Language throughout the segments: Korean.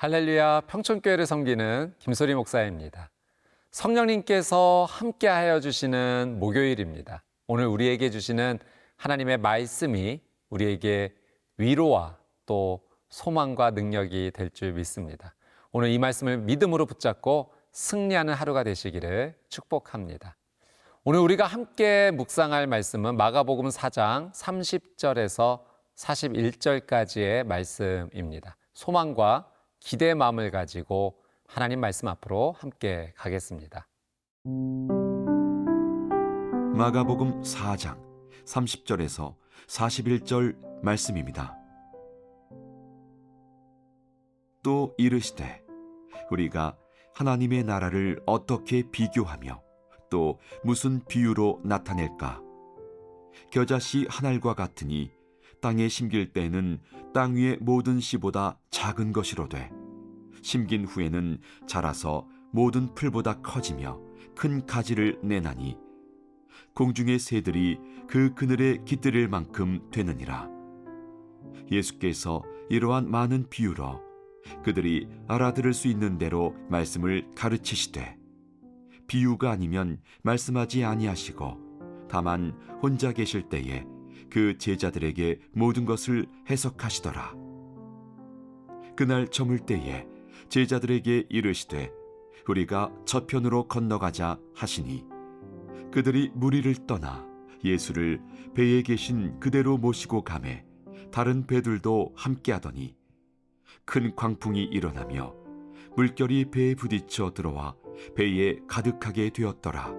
할렐루야, 평촌교회를 섬기는 김소리 목사입니다. 성령님께서 함께하여 주시는 목요일입니다. 오늘 우리에게 주시는 하나님의 말씀이 우리에게 위로와 또 소망과 능력이 될 줄 믿습니다. 오늘 이 말씀을 믿음으로 붙잡고 승리하는 하루가 되시기를 축복합니다. 오늘 우리가 함께 묵상할 말씀은 마가복음 4장 30절에서 41절까지의 말씀입니다. 소망과 기대의 마음을 가지고 하나님 말씀 앞으로 함께 가겠습니다. 마가복음 4장 30절에서 41절 말씀입니다. 또 이르시되 우리가 하나님의 나라를 어떻게 비교하며 또 무슨 비유로 나타낼까? 겨자씨 한 알과 같으니 땅에 심길 때에는 땅 위의 모든 씨보다 작은 것이로되 심긴 후에는 자라서 모든 풀보다 커지며 큰 가지를 내나니 공중의 새들이 그 그늘에 깃들일 만큼 되느니라. 예수께서 이러한 많은 비유로 그들이 알아들을 수 있는 대로 말씀을 가르치시되 비유가 아니면 말씀하지 아니하시고 다만 혼자 계실 때에 그 제자들에게 모든 것을 해석하시더라. 그날 저물 때에 제자들에게 이르시되 우리가 저편으로 건너가자 하시니 그들이 무리를 떠나 예수를 배에 계신 그대로 모시고 가매 다른 배들도 함께하더니 큰 광풍이 일어나며 물결이 배에 부딪혀 들어와 배에 가득하게 되었더라.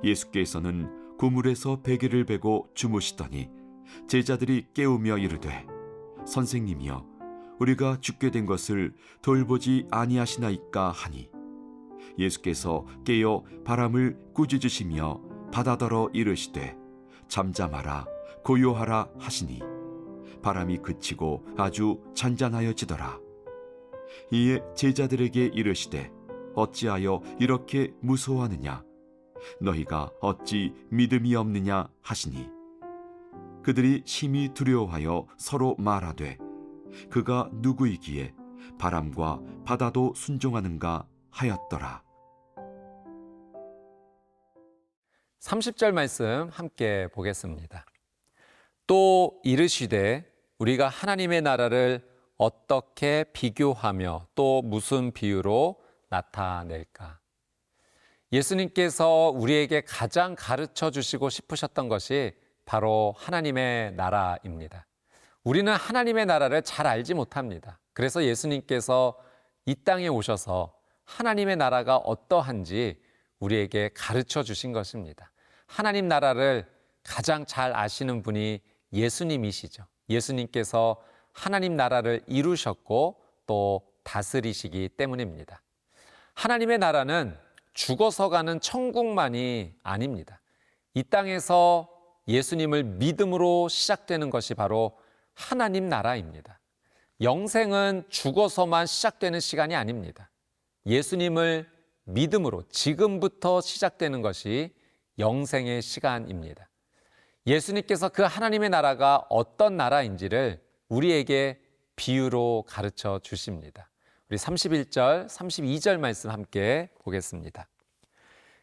예수께서는 고물에서 베개를 베고 주무시더니 제자들이 깨우며 이르되 선생님이여 우리가 죽게 된 것을 돌보지 아니하시나이까 하니 예수께서 깨어 바람을 꾸짖으시며 바다더러 이르시되 잠잠하라 고요하라 하시니 바람이 그치고 아주 잔잔하여지더라. 이에 제자들에게 이르시되 어찌하여 이렇게 무서워하느냐 너희가 어찌 믿음이 없느냐 하시니 그들이 심히 두려워하여 서로 말하되 그가 누구이기에 바람과 바다도 순종하는가 하였더라. 30절 말씀 함께 보겠습니다. 또 이르시되 우리가 하나님의 나라를 어떻게 비교하며 또 무슨 비유로 나타낼까? 예수님께서 우리에게 가장 가르쳐 주시고 싶으셨던 것이 바로 하나님의 나라입니다. 우리는 하나님의 나라를 잘 알지 못합니다. 그래서 예수님께서 이 땅에 오셔서 하나님의 나라가 어떠한지 우리에게 가르쳐 주신 것입니다. 하나님 나라를 가장 잘 아시는 분이 예수님이시죠. 예수님께서 하나님 나라를 이루셨고 또 다스리시기 때문입니다. 하나님의 나라는 죽어서 가는 천국만이 아닙니다. 이 땅에서 예수님을 믿음으로 시작되는 것이 바로 하나님 나라입니다. 영생은 죽어서만 시작되는 시간이 아닙니다. 예수님을 믿음으로 지금부터 시작되는 것이 영생의 시간입니다. 예수님께서 그 하나님의 나라가 어떤 나라인지를 우리에게 비유로 가르쳐 주십니다. 우리 31절, 32절 말씀 함께 보겠습니다.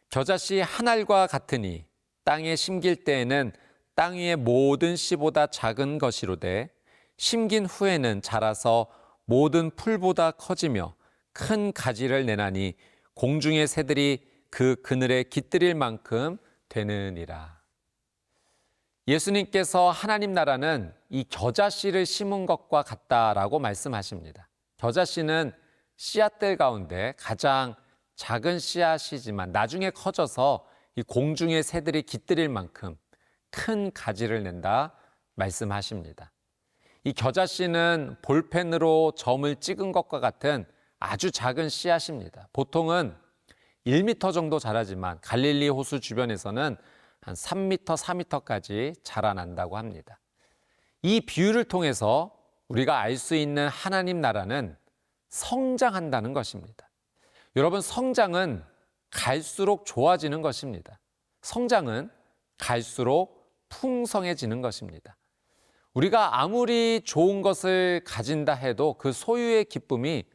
겨자씨 한 알과 같으니 땅에 심길 때에는 땅 위의 모든 씨보다 작은 것이로되 심긴 후에는 자라서 모든 풀보다 커지며 큰 가지를 내나니 공중의 새들이 그 그늘에 깃들일 만큼 되느니라. 예수님께서 하나님 나라는 이 겨자씨를 심은 것과 같다라고 말씀하십니다. 겨자씨는 씨앗들 가운데 가장 작은 씨앗이지만 나중에 커져서 이 공중의 새들이 깃들일 만큼 큰 가지를 낸다 말씀하십니다. 이 겨자씨는 볼펜으로 점을 찍은 것과 같은 아주 작은 씨앗입니다. 보통은 1m 정도 자라지만 갈릴리 호수 주변에서는 한 3m, 4m까지 자라난다고 합니다. 이 비유를 통해서 우리가 알 수 있는 하나님 나라는 성장한다는 것입니다. 여러분, 성장은 갈수록 좋아지는 것입니다. 성장은 갈수록 풍성해지는 것입니다. 우리가 아무리 좋은 것을 가진다 해도 그 소유의 기쁨이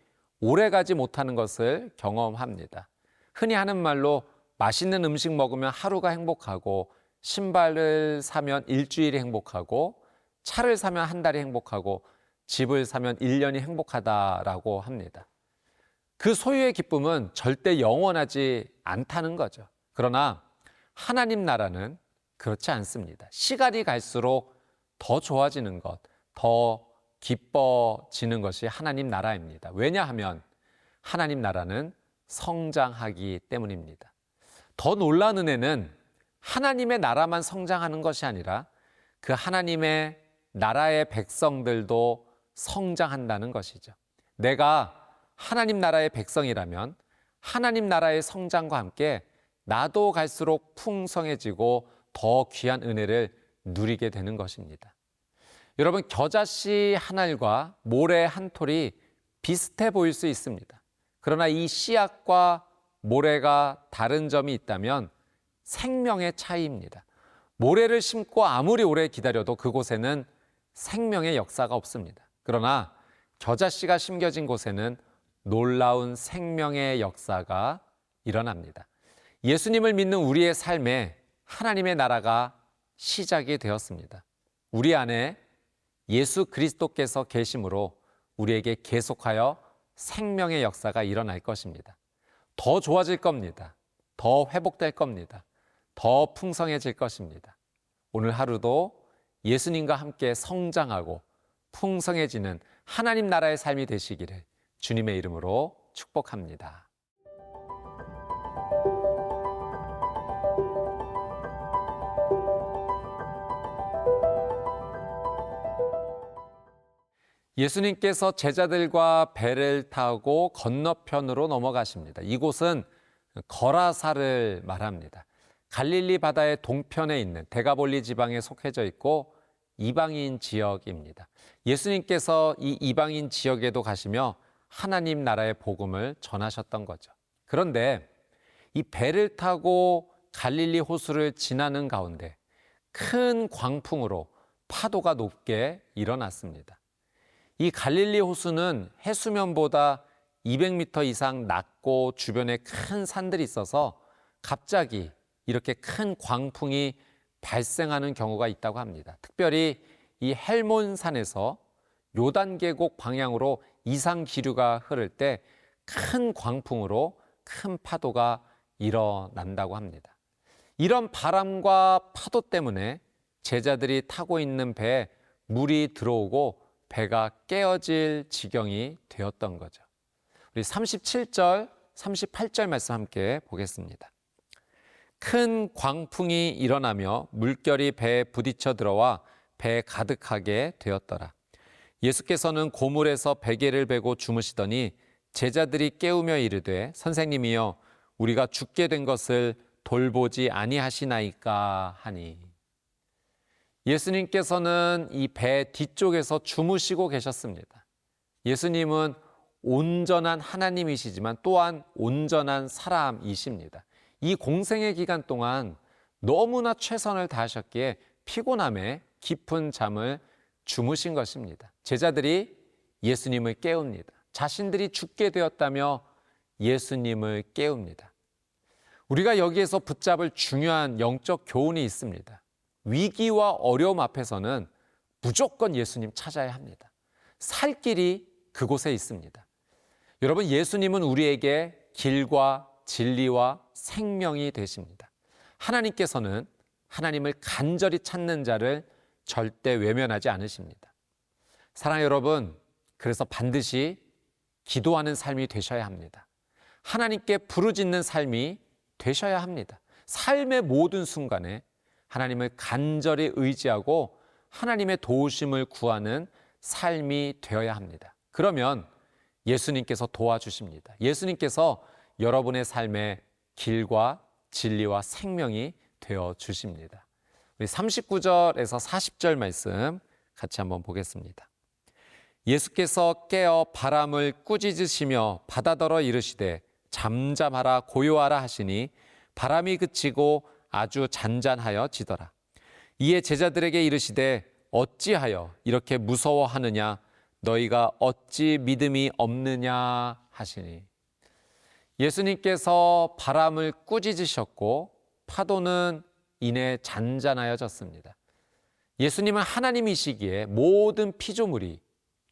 오래가지 못하는 것을 경험합니다. 흔히 하는 말로 맛있는 음식 먹으면 하루가 행복하고, 신발을 사면 일주일이 행복하고, 차를 사면 한 달이 행복하고, 집을 사면 1년이 행복하다라고 합니다. 그 소유의 기쁨은 절대 영원하지 않다는 거죠. 그러나 하나님 나라는 그렇지 않습니다. 시간이 갈수록 더 좋아지는 것, 더 기뻐지는 것이 하나님 나라입니다. 왜냐하면 하나님 나라는 성장하기 때문입니다. 더 놀라운 은혜는 하나님의 나라만 성장하는 것이 아니라 그 하나님의 나라의 백성들도 성장한다는 것이죠. 내가 하나님 나라의 백성이라면 하나님 나라의 성장과 함께 나도 갈수록 풍성해지고 더 귀한 은혜를 누리게 되는 것입니다. 여러분, 겨자씨 한 알과 모래 한 톨이 비슷해 보일 수 있습니다. 그러나 이 씨앗과 모래가 다른 점이 있다면 생명의 차이입니다. 모래를 심고 아무리 오래 기다려도 그곳에는 생명의 역사가 없습니다. 그러나 겨자씨가 심겨진 곳에는 놀라운 생명의 역사가 일어납니다. 예수님을 믿는 우리의 삶에 하나님의 나라가 시작이 되었습니다. 우리 안에 예수 그리스도께서 계심으로 우리에게 계속하여 생명의 역사가 일어날 것입니다. 더 좋아질 겁니다. 더 회복될 겁니다. 더 풍성해질 것입니다. 오늘 하루도 예수님과 함께 성장하고 풍성해지는 하나님 나라의 삶이 되시기를 주님의 이름으로 축복합니다. 예수님께서 제자들과 배를 타고 건너편으로 넘어가십니다. 이곳은 거라사를 말합니다. 갈릴리 바다의 동편에 있는 데가볼리 지방에 속해져 있고 이방인 지역입니다. 예수님께서 이 이방인 지역에도 가시며 하나님 나라의 복음을 전하셨던 거죠. 그런데 이 배를 타고 갈릴리 호수를 지나는 가운데 큰 광풍으로 파도가 높게 일어났습니다. 이 갈릴리 호수는 해수면보다 200m 이상 낮고 주변에 큰 산들이 있어서 갑자기 이렇게 큰 광풍이 발생하는 경우가 있다고 합니다. 특별히 이 헬몬산에서 요단 계곡 방향으로 이상 기류가 흐를 때 큰 광풍으로 큰 파도가 일어난다고 합니다. 이런 바람과 파도 때문에 제자들이 타고 있는 배에 물이 들어오고 배가 깨어질 지경이 되었던 거죠. 우리 37절, 38절 말씀 함께 보겠습니다. 큰 광풍이 일어나며 물결이 배에 부딪혀 들어와 배에 가득하게 되었더라. 예수께서는 고물에서 베개를 베고 주무시더니 제자들이 깨우며 이르되 선생님이여 우리가 죽게 된 것을 돌보지 아니하시나이까 하니. 예수님께서는 이 배 뒤쪽에서 주무시고 계셨습니다. 예수님은 온전한 하나님이시지만 또한 온전한 사람이십니다. 이 공생의 기간 동안 너무나 최선을 다하셨기에 피곤함에 깊은 잠을 주무신 것입니다. 제자들이 예수님을 깨웁니다. 자신들이 죽게 되었다며 예수님을 깨웁니다. 우리가 여기에서 붙잡을 중요한 영적 교훈이 있습니다. 위기와 어려움 앞에서는 무조건 예수님 찾아야 합니다. 살 길이 그곳에 있습니다. 여러분, 예수님은 우리에게 길과 진리와 생명이 되십니다. 하나님께서는 하나님을 간절히 찾는 자를 절대 외면하지 않으십니다. 사랑하는 여러분, 그래서 반드시 기도하는 삶이 되셔야 합니다. 하나님께 부르짖는 삶이 되셔야 합니다. 삶의 모든 순간에 하나님을 간절히 의지하고 하나님의 도우심을 구하는 삶이 되어야 합니다. 그러면 예수님께서 도와주십니다. 예수님께서 여러분의 삶의 길과 진리와 생명이 되어 주십니다. 우리 39절에서 40절 말씀 같이 한번 보겠습니다. 예수께서 깨어 바람을 꾸짖으시며 바다더러 이르시되 잠잠하라 고요하라 하시니 바람이 그치고 아주 잔잔하여 지더라. 이에 제자들에게 이르시되 어찌하여 이렇게 무서워하느냐? 너희가 어찌 믿음이 없느냐 하시니. 예수님께서 바람을 꾸짖으셨고 파도는 이내 잔잔하여졌습니다. 예수님은 하나님이시기에 모든 피조물이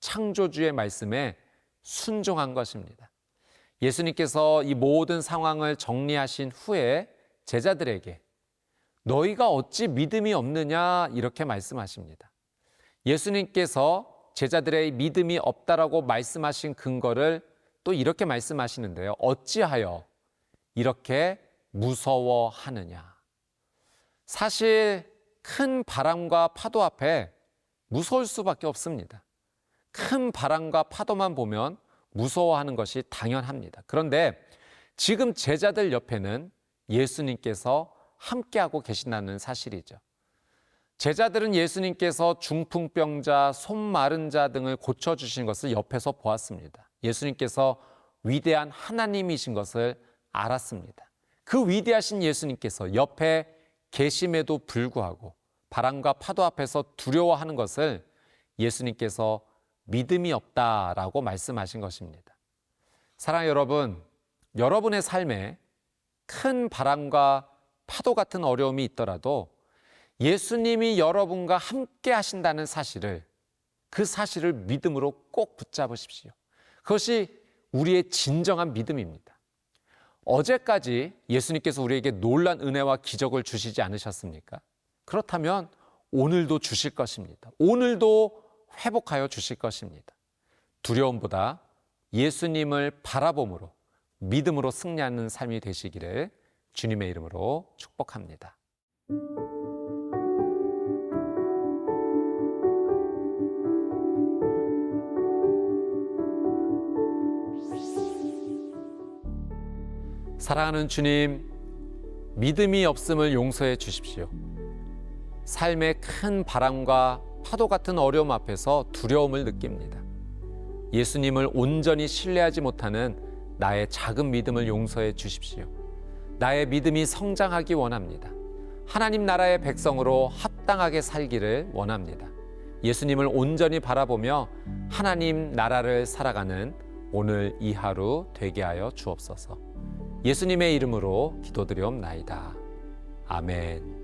창조주의 말씀에 순종한 것입니다. 예수님께서 이 모든 상황을 정리하신 후에 제자들에게 너희가 어찌 믿음이 없느냐 이렇게 말씀하십니다. 예수님께서 제자들의 믿음이 없다라고 말씀하신 근거를 또 이렇게 말씀하시는데요. 어찌하여 이렇게 무서워하느냐. 사실 큰 바람과 파도 앞에 무서울 수밖에 없습니다. 큰 바람과 파도만 보면 무서워하는 것이 당연합니다. 그런데 지금 제자들 옆에는 예수님께서 함께하고 계신다는 사실이죠. 제자들은 예수님께서 중풍병자, 손 마른 자 등을 고쳐주신 것을 옆에서 보았습니다. 예수님께서 위대한 하나님이신 것을 알았습니다. 그 위대하신 예수님께서 옆에 계심에도 불구하고 바람과 파도 앞에서 두려워하는 것을 예수님께서 믿음이 없다라고 말씀하신 것입니다. 사랑하는 여러분, 여러분의 삶에 큰 바람과 파도 같은 어려움이 있더라도 예수님이 여러분과 함께 하신다는 사실을, 그 사실을 믿음으로 꼭 붙잡으십시오. 그것이 우리의 진정한 믿음입니다. 어제까지 예수님께서 우리에게 놀란 은혜와 기적을 주시지 않으셨습니까? 그렇다면 오늘도 주실 것입니다. 오늘도 회복하여 주실 것입니다. 두려움보다 예수님을 바라봄으로 믿음으로 승리하는 삶이 되시기를 주님의 이름으로 축복합니다. 사랑하는 주님, 믿음이 없음을 용서해 주십시오. 삶의 큰 바람과 파도 같은 어려움 앞에서 두려움을 느낍니다. 예수님을 온전히 신뢰하지 못하는 나의 작은 믿음을 용서해 주십시오. 나의 믿음이 성장하기 원합니다. 하나님 나라의 백성으로 합당하게 살기를 원합니다. 예수님을 온전히 바라보며 하나님 나라를 살아가는 오늘 이 하루 되게 하여 주옵소서. 예수님의 이름으로 기도드리옵나이다. 아멘.